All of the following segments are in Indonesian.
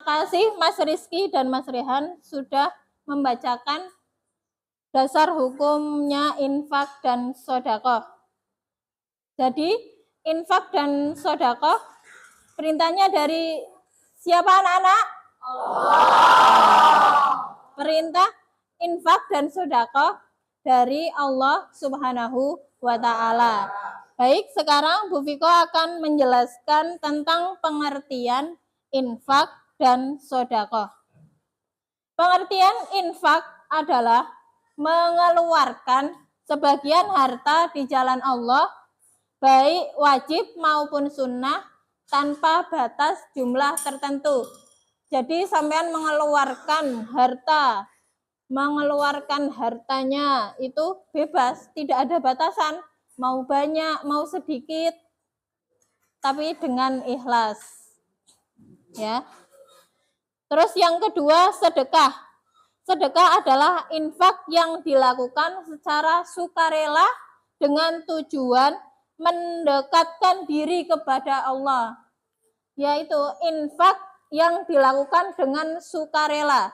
kasih Mas Rizky dan Mas Rehan sudah membacakan dasar hukumnya infak dan sedekah. Jadi infak dan sedekah perintahnya dari siapa anak-anak? Perintah infak dan sedekah dari Allah Subhanahu wa Ta'ala. Baik, sekarang Bu Viko akan menjelaskan tentang pengertian infak dan sedekah. Pengertian infak adalah mengeluarkan sebagian harta di jalan Allah, baik wajib maupun sunnah, tanpa batas jumlah tertentu. Jadi sampean mengeluarkan hartanya itu bebas, tidak ada batasan, mau banyak, mau sedikit, tapi dengan ikhlas. Ya. Terus yang kedua, sedekah. Sedekah adalah infak yang dilakukan secara sukarela dengan tujuan mendekatkan diri kepada Allah. Yaitu infak yang dilakukan dengan sukarela.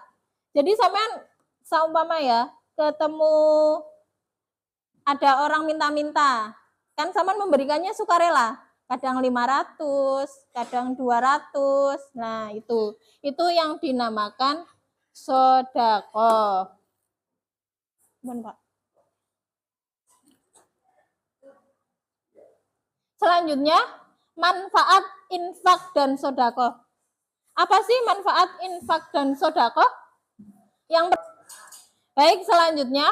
Jadi sampean seumpama ya, ketemu ada orang minta-minta, kan sampean memberikannya sukarela. Kadang 500, kadang 200. Nah, itu yang dinamakan sedekah. Pak. Selanjutnya, manfaat infak dan sedekah. Apa sih manfaat infak dan sedekah? Baik, selanjutnya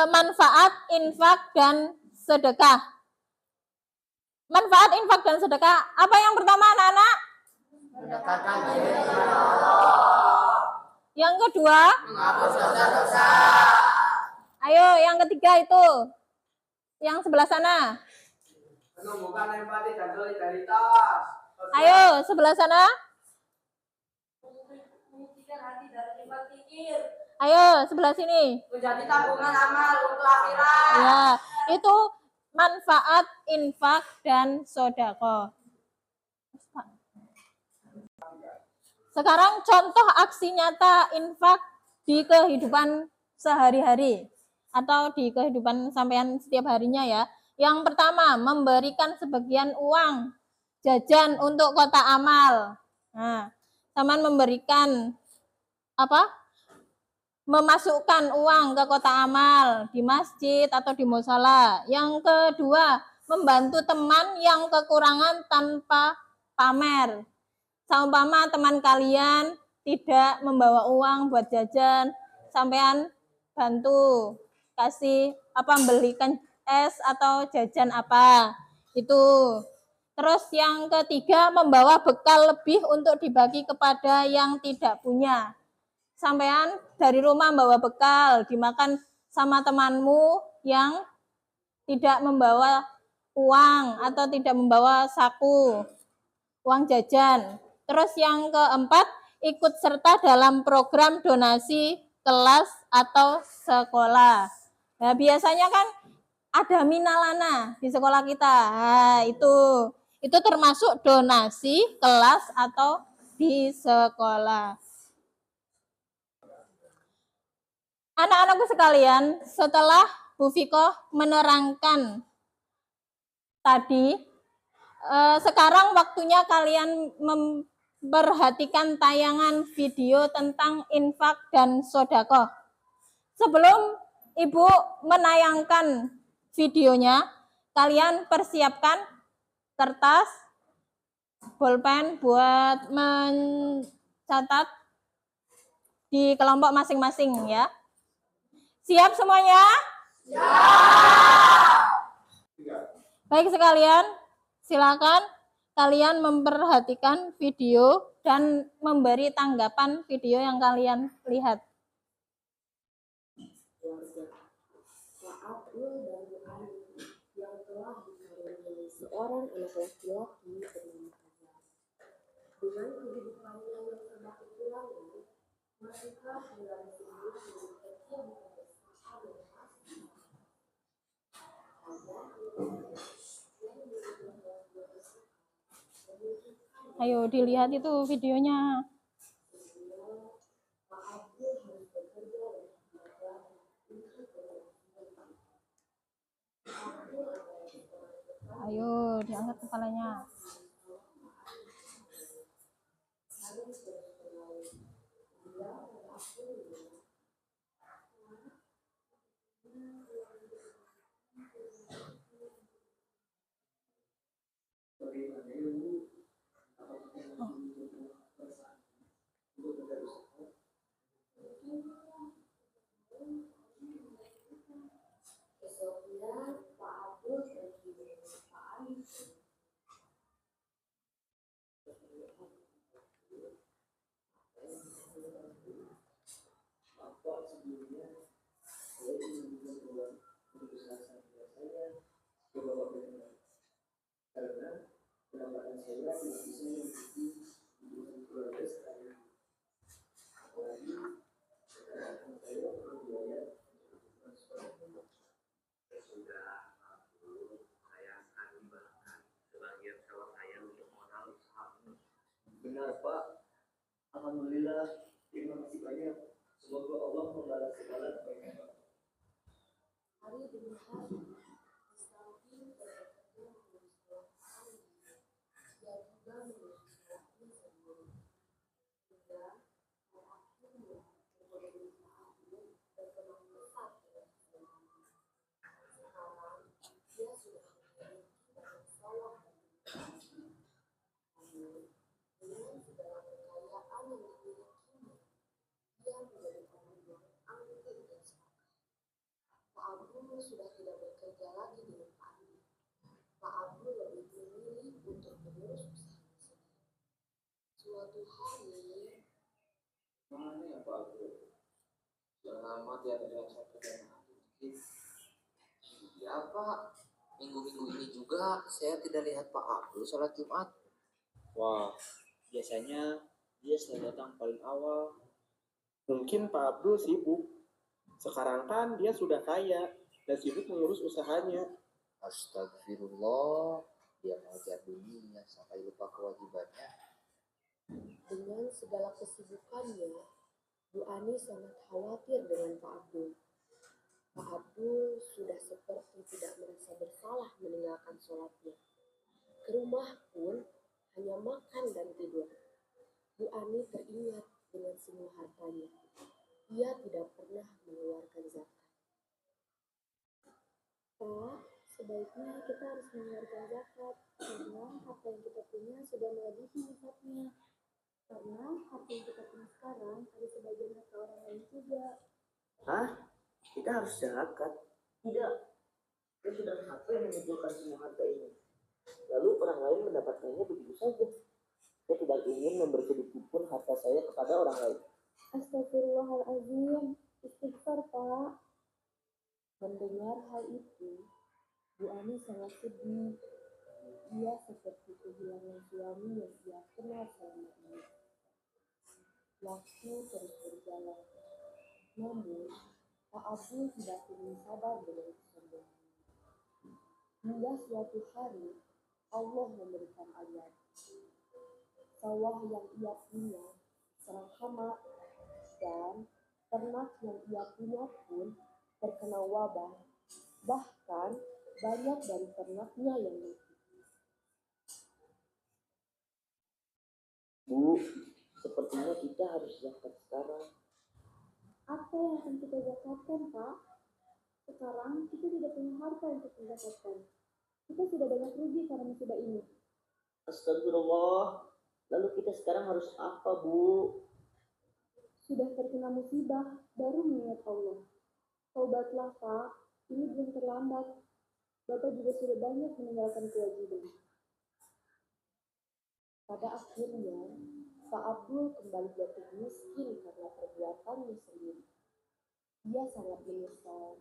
manfaat infak dan sedekah. Manfaat infak dan sedekah. Apa yang pertama, anak-anak? Mendekatkan diri kepada Allah. Yang kedua? Menghapus dosa-dosa. Ayo, yang ketiga itu. Yang sebelah sana. Menumbuhkan empati dan solidaritas. Ayo, sebelah sana. Mengucikan hati dari sifat pikir. Ayo, sebelah sini. Menjadi tabungan amal untuk akhirat. Ya, itu manfaat infak dan sedekah. Sekarang contoh aksi nyata infak di kehidupan sehari-hari atau di kehidupan sampean setiap harinya ya. Yang pertama, memberikan sebagian uang jajan untuk kotak amal. Nah, sampean memberikan apa? Memasukkan uang ke kotak amal di masjid atau di musala. Yang kedua, membantu teman yang kekurangan tanpa pamer. Seumpama teman kalian tidak membawa uang buat jajan, sampean bantu kasih belikan es atau jajan apa. Itu. Terus yang ketiga, membawa bekal lebih untuk dibagi kepada yang tidak punya. Sampean dari rumah membawa bekal, dimakan sama temanmu yang tidak membawa uang atau tidak membawa saku uang jajan. Terus yang keempat, ikut serta dalam program donasi kelas atau sekolah. Nah, biasanya kan ada Minalana di sekolah kita. Nah, itu termasuk donasi kelas atau di sekolah. Anak-anakku sekalian, setelah Bu Viko menerangkan tadi, sekarang waktunya kalian memperhatikan tayangan video tentang infak dan sedekah. Sebelum Ibu menayangkan videonya, kalian persiapkan kertas, bolpen buat mencatat di kelompok masing-masing ya. Siap semuanya? Siap. Baik sekalian, silakan kalian memperhatikan video dan memberi tanggapan video yang kalian lihat. Saat Nur dan Bu Ani yang telah dikaruniai seorang anak laki-laki bernama Azhar. Dengan kehidupannya yang serba kekurangan, mereka tinggal sendiri dengan kecil di pedesaan yang asli. Ayo dilihat itu videonya. Ayo, diangkat kepalanya. Besoknya Pak Abdul pergi menemui Pak Ali. Bapak, sebelumnya saya ingin membuat keputusan saya ke Bapak Presiden karena pendapatan saya tidak bisa mengikuti kebutuhan keluarga saya. Apalagi sekarang saya perlu biaya untuk transport. Sudah aku, saya akan ibaratkan sebagian sawah saya untuk modal usaha. Benar Pak, alhamdulillah, terima kasih banyak. Semoga Allah membalas segala kebaikan Bapak. Hari demi hari, Islamudin bekerja mengurus sekolah Pak Ali. Dia juga mengurus sekolahnya sendiri. Hingga pada akhirnya ekonomi Pak Abdul berkembang pesat dengan kesenangan. Sekarang dia sudah memiliki banyak sawah dan plantasasi. Namun, dengan segala kekayaan yang dimilikinya, dia menjadi orang yang angkuh dan serakah. Pak Abdul sudah tidak bekerja lagi dengan Pak Ali. Pak Abdul lebih memilih untuk mengurus usahanya sendiri. Suatu hari, Mana ya Pak Abdul? Selamat ya dengan saya perjalanan sedikit. Iya Pak, minggu-minggu ini juga saya tidak lihat Pak Abdul sholat Jumat. Wah, biasanya dia selalu datang paling awal. Mungkin Pak Abdul sibuk. Sekarang kan dia sudah kaya dan sibuk mengurus usahanya. Astagfirullah, dia mengejar dunia sampai lupa kewajibannya. dengan segala kesibukannya, Bu Ani sangat khawatir dengan Pak Abdul. Pak Abdul sudah seperti tidak merasa bersalah meninggalkan sholatnya. Ke rumah pun hanya makan dan tidur. Bu Ani teringat dengan semua hartanya. Ia tidak pernah mengeluarkan zakat. Pak, sebaiknya kita harus mengeluarkan zakat karena harta yang kita punya sudah melebihi nisabnya. Karena harta yang kita punya sekarang ada sebagian harta orang lain juga. Hah? Kita harus zakat? Tidak. Saya sudah satu yang mengumpulkan semua harta ini. Lalu orang lain mendapatkannya begitu saja. Saya tidak ingin memberi sedikit pun harta saya kepada orang lain. Astagfirullahaladzim, istighfar Pak. Mendengar hal itu, Bu Ani sangat sedih. Ia seperti kehilangan suami yang ia kenal selama ini. Waktu terus berjalan. Namun, Pak Abdul tidak ingin sabar dengan kesombongannya. Hingga suatu hari, Allah memberikan ayat. Sawah yang ia punya serang hama dan ternak yang ia punya pun terkena wabah. Bahkan banyak dari ternaknya yang mati. Bu, sepertinya kita harus zakat sekarang. Apa yang akan kita zakatkan, Pak? Sekarang kita tidak punya harta untuk menzakatkan. Kita sudah banyak rugi karena musibah ini. Astagfirullah. Lalu kita sekarang harus apa, Bu? Sudah terkena musibah, baru mengingat Allah. Taubatlah, Pak. Ini belum terlambat. Bapak juga sudah banyak meninggalkan kewajiban. Pada akhirnya, Pak Abdul kembali jatuh miskin karena perbuatannya sendiri. Ia sangat menyesal.